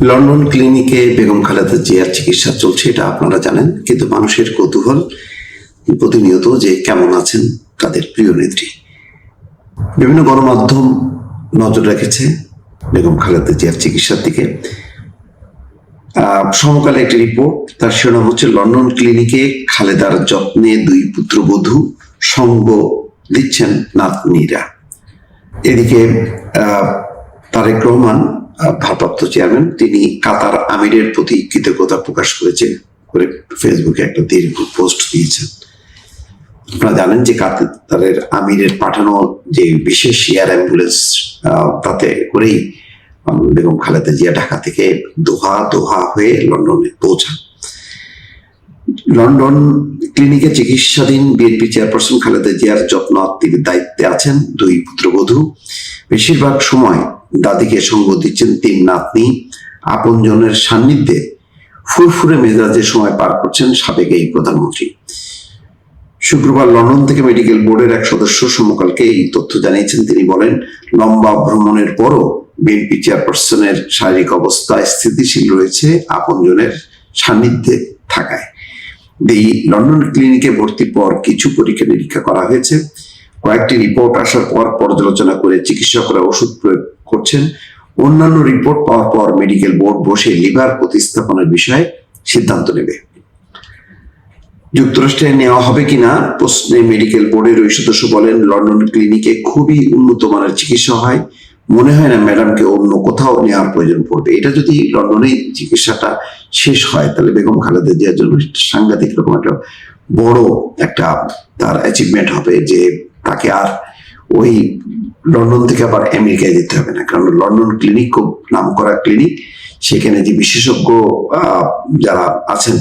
London ক্লিনিকে বেগম খালেদা জিয়ার চিকিৎসা চলছে, এটা আপনারা জানেন, কিন্তু মানুষের কৌতূহল প্রতিনিয়ত যে কেমন আছেন তাদের প্রিয় নেত্রী। বিভিন্ন গণমাধ্যম নজর রেখেছে বেগম খালেদা জিয়ার চিকিৎসার দিকে। সমকালে একটি রিপোর্ট, তার শিরোনাম হচ্ছে লন্ডন ক্লিনিকে খালেদার যত্নে দুই পুত্রবধূ, সঙ্গ দিচ্ছেন নাতনিরা। এদিকে তারেক রহমান ভারপ্রাপ্ত চেয়ারম্যান, তিনি কাতার আমিরের প্রতি কৃতজ্ঞতা প্রকাশ করেছেন করে ফেসবুকে একটা দীর্ঘ পোস্ট দিয়েছেন। আপনারা জানেন যে কাতারের আমিরের পাঠানো যে বিশেষ এয়ার অ্যাম্বুলেন্স, তাতে করেই বেগম খালেদা জিয়া ঢাকা থেকে দোহা হয়ে লন্ডনে পৌঁছান। লন্ডন ক্লিনিকে চিকিৎসাধীন বিএনপি চেয়ারপারসন খালেদা জিয়ার যত্নার্থীর দায়িত্বে আছেন দুই পুত্রবধূ। বেশিরভাগ সময় দাদিকে সঙ্গ দিচ্ছেন তিন নাতনি। আপনজনের সান্নিধ্যে ফুরফুরে মেজাজে সময় পার করছেন সাবেক এই প্রধানমন্ত্রী। শুক্রবার লন্ডন থেকে মেডিকেল বোর্ডের এক সদস্য সমকালকে এই তথ্য জানিয়েছেন। তিনি বলেন, লম্বা ভ্রমণের পরও বিএনপি চেয়ারপারসনের শারীরিক অবস্থা স্থিতিশীল রয়েছে আপনজনের সান্নিধ্যে থাকায়। এই লন্ডন ক্লিনিকে ভর্তির পর কিছু পরীক্ষা নিরীক্ষা করা হয়েছে। কয়েকটি রিপোর্ট আসার পর পর্যালোচনা করে চিকিৎসকরা ওষুধ প্রয়োগ করছেন। অন্যান্য রিপোর্ট পাওয়ার পর মেডিকেল বোর্ড বসে লিভার প্রতিস্থাপনের বিষয়ে সিদ্ধান্ত নেবে। যুক্তরাষ্ট্রে নেওয়া হবে কিনা প্রশ্নে মেডিকেল বোর্ডের ওই সদস্য বলেন, লন্ডন ক্লিনিকে খুবই উন্নত মানের চিকিৎসা হয়, মনে হয় না ম্যাডামকে অন্য কোথাও নেওয়ার প্রয়োজন পড়বে। এটা যদি লন্ডনে চিকিৎসাটা শেষ হয় তাহলে বেগম খালেদা জিয়ার জন্য সাংঘাতিক রকম একটা বড় একটা তার অ্যাচিভমেন্ট হবে, যে তাকে আর ওই লন্ডন থেকে আবার আমেরিকায় যেতে হবে না। কারণ লন্ডন ক্লিনিক খুব নাম করা ক্লিনিক, সেখানে যে বিশেষজ্ঞ যারা আছেন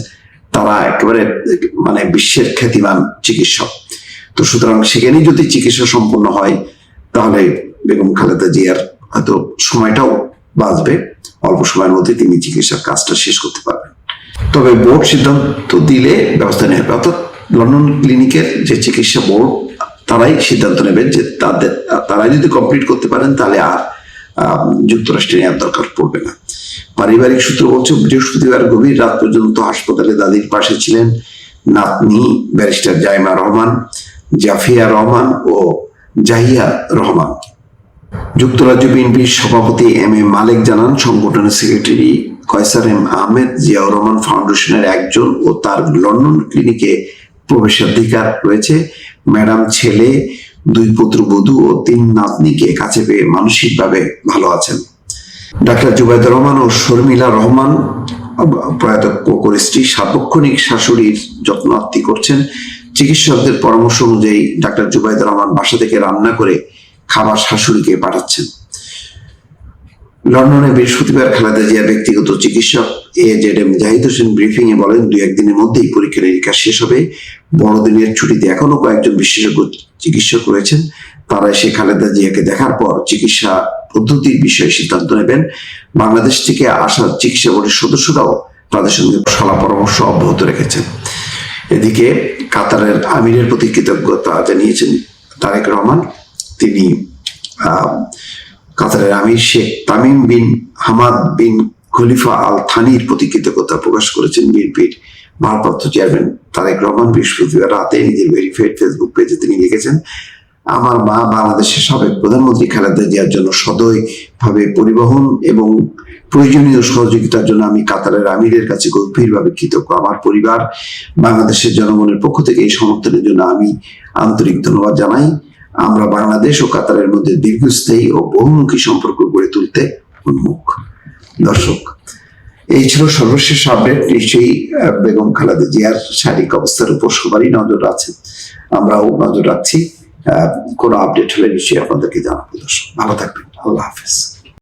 তারা একেবারে মানে বিশ্বের খ্যাতিমান চিকিৎসক। তো সুতরাং সেখানে যদি চিকিৎসা সম্পন্ন হয় তাহলে বেগম খালেদা জিয়ার হয়তো সময়টাও বাঁচবে, অল্প সময়ের মধ্যে তিনি চিকিৎসার কাজটা শেষ করতে পারবেন। তবে বোর্ড সিদ্ধান্ত দিলে ব্যবস্থা নেওয়া হবে, অর্থাৎ লন্ডন ক্লিনিকের যে চিকিৎসা বোর্ড তারাই সিদ্ধান্ত নেবেন যে তারাই যদি কমপ্লিট করতে পারেন তাহলে আর যুক্তরাষ্ট্রে নেওয়ার দরকার পড়বে না। পারিবারিক সূত্র বলছে, বৃহস্পতিবার গভীর রাত পর্যন্ত হাসপাতালে দাদির পাশে ছিলেন নাতনি ব্যারিস্টার জাইমা রহমান, জাফিয়া রহমান ও জাহিয়া রহমান। যুক্তরাজ্য বিএনপির সভাপতি এম এ মালেক জানান, সংগঠনের সেক্রেটারি কয়সার এম আহমেদ জিয়াউর রহমান ফাউন্ডেশনের একজন ও তার লন্ডন ক্লিনিকে প্রবেশাধিকার রয়েছে। ম্যাডাম ছেলে, দুই পুত্রবধূ ও তিন নাতনিকে কাছে পেয়ে মানসিকভাবে ভালো আছেন। ডাক্তার জুবাইদুর রহমান ও শর্মিলা রহমান প্রয়াত কোকরিস্ট্রি সার্বক্ষণিক শাশুড়ির যত্নার্থী করছেন। চিকিৎসকদের পরামর্শ অনুযায়ী ডাক্তার জুবাইদুর রহমান বাসা থেকে রান্না করে খাবার শাশুড়িকে পাঠাচ্ছেন। লন্ডনে বৃহস্পতিবার খালেদা জিয়ার ব্যক্তিগত চিকিৎসক AJM জাহিদ হোসেন ব্রিফিং এ বলেন, 2-1 দিনের মধ্যেই পরীক্ষা নিরীক্ষা শেষ হবে। বড়দিনের ছুটিতে এখনো কয়েকজন বিশেষজ্ঞ চিকিৎসক রয়েছেন, তারা এসে খালেদা জিয়াকে দেখার পর চিকিৎসা পদ্ধতির বিষয়ে সিদ্ধান্ত নেবেন। বাংলাদেশ থেকে আসা চিকিৎসা বোর্ডের সদস্যরাও তাদের সঙ্গে সলা পরামর্শ অব্যাহত রেখেছেন। এদিকে কাতারের আমিরের প্রতি কৃতজ্ঞতা জানিয়েছেন তারেক রহমান। তিনি কাতারের আমির Sheikh Tamim bin Hamad bin Khalifa Al থানির প্রতি কৃতজ্ঞতা প্রকাশ করেছেন। বিএনপির ভারপ্রাপ্ত চেয়ারম্যান তারেক রহমান বৃহস্পতিবার রাতে নিজের ভেরিফাইড ফেসবুক পেজে তিনি লিখেছেন, আমার মা বাংলাদেশের সাবেক প্রধানমন্ত্রী খালেদা জিয়ার জন্য সদয় ভাবে পরিবহন এবং প্রয়োজনীয় সহযোগিতার জন্য আমি কাতারের আমিরের কাছে গভীরভাবে কৃতজ্ঞ। আমার পরিবার, বাংলাদেশের জনগণের পক্ষ থেকে এই সমর্থনের জন্য আমি আন্তরিক ধন্যবাদ জানাই। আমরা বাংলাদেশ ও কাতারের মধ্যে দীর্ঘস্থায়ী ও বহুমুখী সম্পর্ক গড়ে তুলতে উন্মুখ। দর্শক, এই ছিল সর্বশেষ আপডেট। নিশ্চয়ই বেগম খালেদা জিয়ার শারীরিক অবস্থার উপর সবারই নজর আছে, আমরাও নজর রাখছি। কোনো আপডেট হলে নিশ্চয়ই আপনাদেরকে জানাবো। দর্শক, ভালো থাকবেন। আল্লাহ হাফেজ।